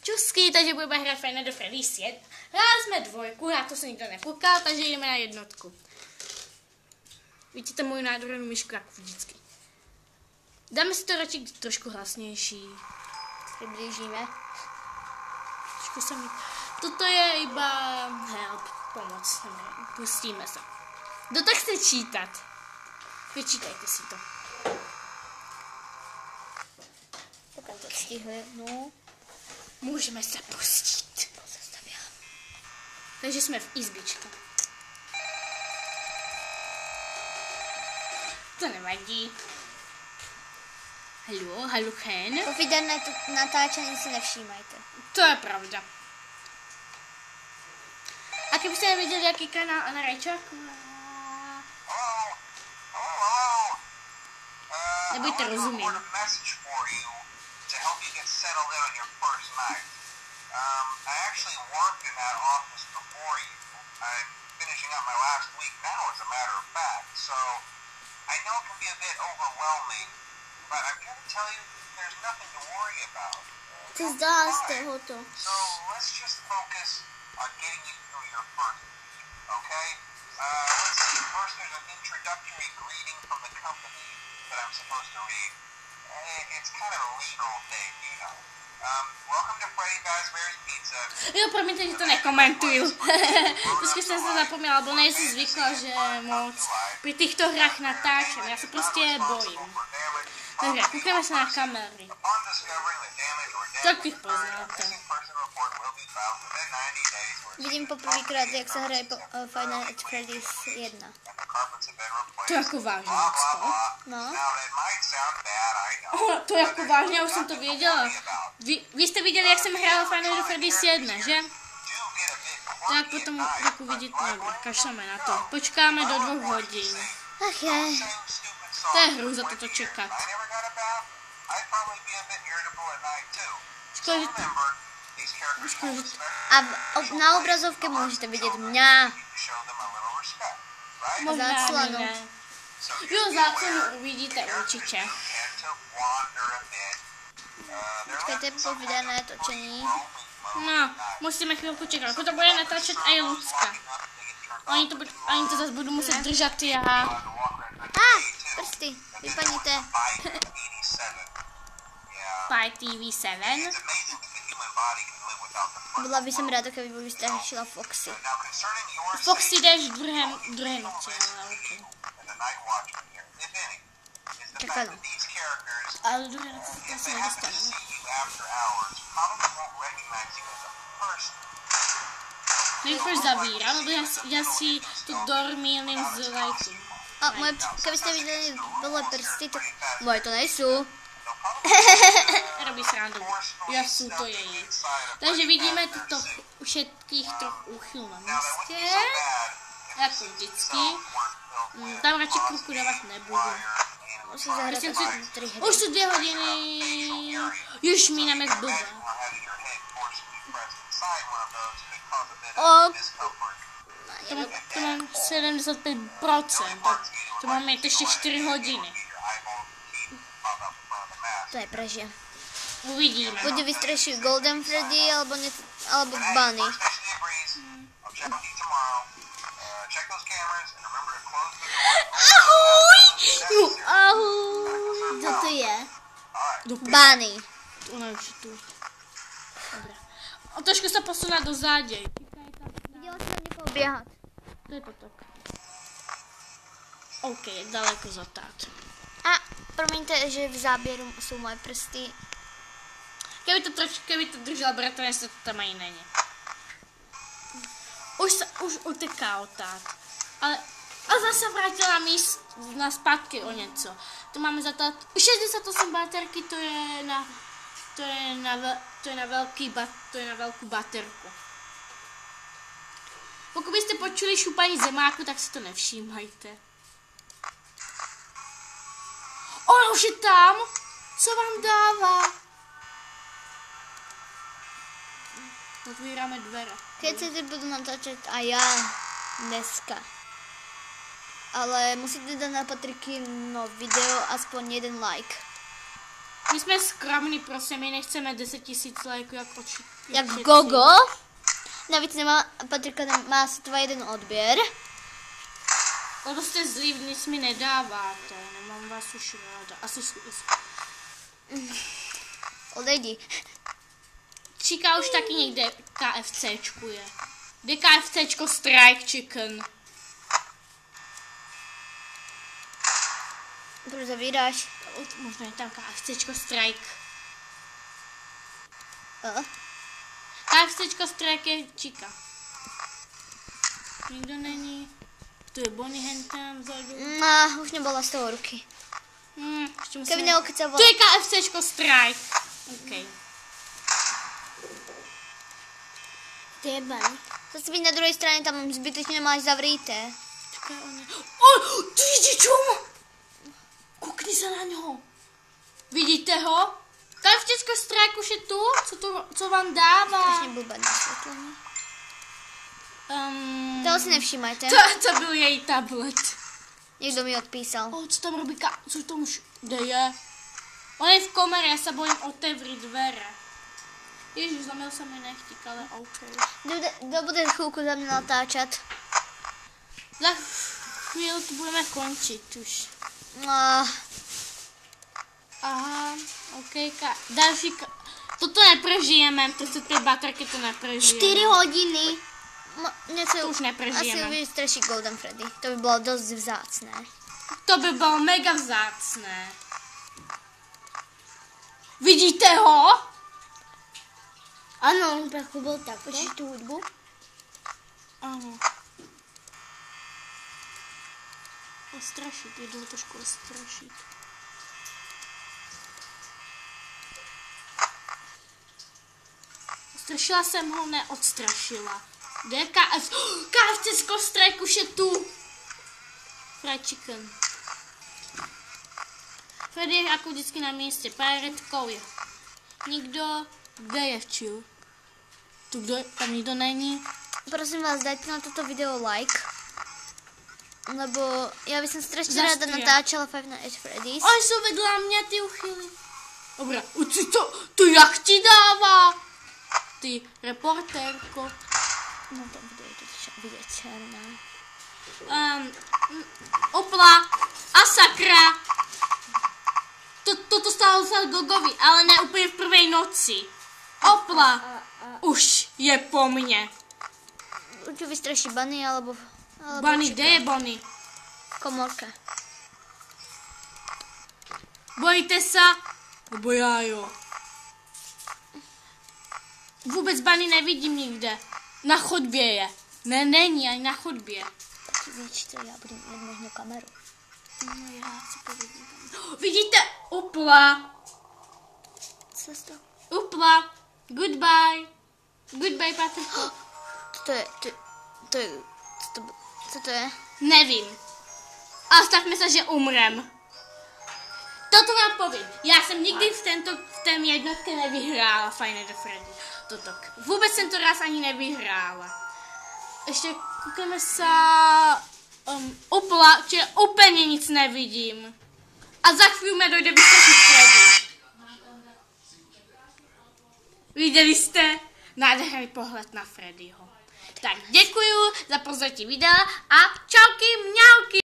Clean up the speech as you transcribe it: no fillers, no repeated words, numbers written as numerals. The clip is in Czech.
Čusky, takže budeme hrát Five Nights at Freddy's 1. Hráli jsme 2, na to se nikdo nekoukal, takže jdeme na 1. Vidíte můj nádhernou myšku jako vždycky. Dáme si to radši trošku hlasnější. Přiblížíme. Trošku se mi... Toto je iba help, pomoc. Pustíme se. Kdo tak chce čítat? Vyčítajte si to. Pokud to stihli, no. Můžeme se pustit. Takže jsme v izbičce. To nevadí. Hallo, Chen. Povídané natáčení si nevšímajte. To je pravda. A kdybyste nevěděli, jaký kanál na Rajčáku? Nebojte, rozumím. I actually worked in that office before you. I'm finishing up my last week now, as a matter of fact, so I know it can be a bit overwhelming, but I'm here to tell you there's nothing to worry about. Ty zdá jste ho to. So let's just focus on getting you through your first week, okay? Let's see, first there's an introductory greeting from the company that I'm supposed to read. It's kind of a legal thing, you know. Welcome to Freddy Fazbear's Pizza. Jo, promiňte, že to nekomentuju. Trošku jsem se zapomněla, nebo nejsem zvykla, že moc při těchto hrách natáčím. Já se prostě bojím. Takže koukneme se na kamery. Tak bych poznáte. Vidím poprvýkrát, jak se hraje Five Nights at Freddy's 1. To jako vážně, Lucko. No. To jako vážně, já už jsem to věděla. Vy jste viděli, jak jsem hrála Five Nights at Freddy's 1, že? Tak potom jako vidět nebude. Kašleme na to. Počkáme do 2 hodin. Ach je. To je hru za toto čekat. Škoda, že A na obrazovce můžete vidět mě. možná záclonu. ne. Jo, záclonu uvidíte určitě. Počkejte, povídané točení. No, musíme chvilku čekat. Jako to bude natáčet i Lucka. Oni to zase budu muset držet já. Prsty, vypaníte. Spy TV 7. Byla bych jsem ráda, kdybyste šla Foxy. Foxy jdeš v druhém noci, ale ok. Tak ano. Ale do druhé noci to se nedostaneme. Nejprve zavírám, nebo já si to dormílim z lajku. A moje, kdybyste viděli byly prsty, tak moje to nejsou. Robí srandu. Jasů, to je jí. Takže vidíme tyto všetkých trochu uchyl na místě. Jako vždycky. Tam radši kruku dávat nebudu. Musím zahrát asi 3 hry. Už jsou 2 hodiny. Už míneme jak blbá. To mám 75%. Tak to máme ještě 4 hodiny. To je praže. Uvidíme. Buď vystraší Golden Freddy, alebo Bunny. Ahoj! No, ahoj! Kdo to je? Do Bunny. Ona už je tu. Dobrá. A trošku se posuná do záděj. Viděla jsem někoho běhat. To je to tak. OK, daleko zatát. A promiňte, že v záběru jsou moje prsty. Kdyby to držel bratranec, to tam ani není. Už uteká otát. Ale zase vrátila na zpátky o něco. To máme za to 68 baterky, to je na velkou baterku. Pokud byste počuli šupaní zemáku, tak si to nevšímajte. On už je tam! Co vám dává? Otvíráme dvere. Keď si budu natáčet a já dneska. Ale musíte dát na Patriky no video aspoň 1 like. My jsme skromní, prosím, my nechceme 10 000 lajků, Jak Gogo. Navíc nemá, Patrika má sotva jeden odběr. Lebo jste zlí, nic mi nedáváte, nemám vás už ráda. Asi Odejdi. Číká už taky někde KFCčkuje. Kde KFCčko Strike Chicken? Proč zavíráš? Možná je tam KFCčko Strike. KFCčko Strike je číka. Nikdo není. Tu je Bonnie hentem vzadu. Už nebola z toho ruky. Ještě musíme... Keby neokecal. Tu je KFCčko Strike. OK. To je Bunny. Zase být na druhé straně, tam zbytečně máš zavřít. Čekaj, ty jdi čum! Koukni se na něho. Vidíte ho? KFCčko Strike už je tu? Co vám dává? Strašně blbé vysvětlení. Toho si nevšímajte. To byl její tablet. Někdo mi odpísal. Co tam robí co tam už deje? On je v komore, já se bojím otevřít dvere. Ježiš, zamil se mi nechtík, ale OK. Kdo bude chvilku za mě natáčet? Za chvíli to budeme končit už. Aha, OK, další toto neprožijeme, 35 baterky to neprožijeme. 4 hodiny. Něco to už neprožijeme. Asi vystraší Golden Freddy. To by bylo dost vzácné. To by bylo mega vzácné. Vidíte ho? Ano, on trochu byl tak. Počíš tu hudbu? Ano. Ostrašit, jdu trošku ostrašit. Ostrašila jsem ho, neodstrašila. Kde je KFCčko Strike už je tu. Fried chicken. Freddy je jako vždycky na místě, páretkou je. Nikdo, kde je včil? Tu kdo, tam nikdo není. Prosím vás, dajte na toto video like. Lebo já bych strašně ráda natáčela Five Nights at Freddy's. Oni jsou vedle mě, ty uchyly. Dobrá, to jak ti dává? Ty reportérko. No to bude to vidět černá. Opla a sakra. Toto stálo se Gogovi, ale ne úplně v první noci. Opla. Už je po mně. Určitě vystraší Bunny, alebo Bunny, kde je Bunny? Komorka. Bojíte se? Nebo já jo. Vůbec Bunny nevidím nikde. Na chodbě je. Ne, není ani na chodbě. Tak víš co, já budu mít možná kameru. No já si povidím. Vidíte? Upla. Co to? Upla. Goodbye. Goodbye, Patriko. Co to je? Nevím. A stavme se, že umrem. Toto vám povím. Já jsem nikdy v tém jednotce nevyhrála Five Nights at Freddy. Toto. Vůbec jsem to raz ani nevyhrála. Ještě koukneme se Upla, čiže úplně nic nevidím. A za chvíli mě dojde vyskočit Freddy. Viděli jste? Nádherný pohled na Freddyho. Tak děkuju za pozornutí videa a čauky mňauky.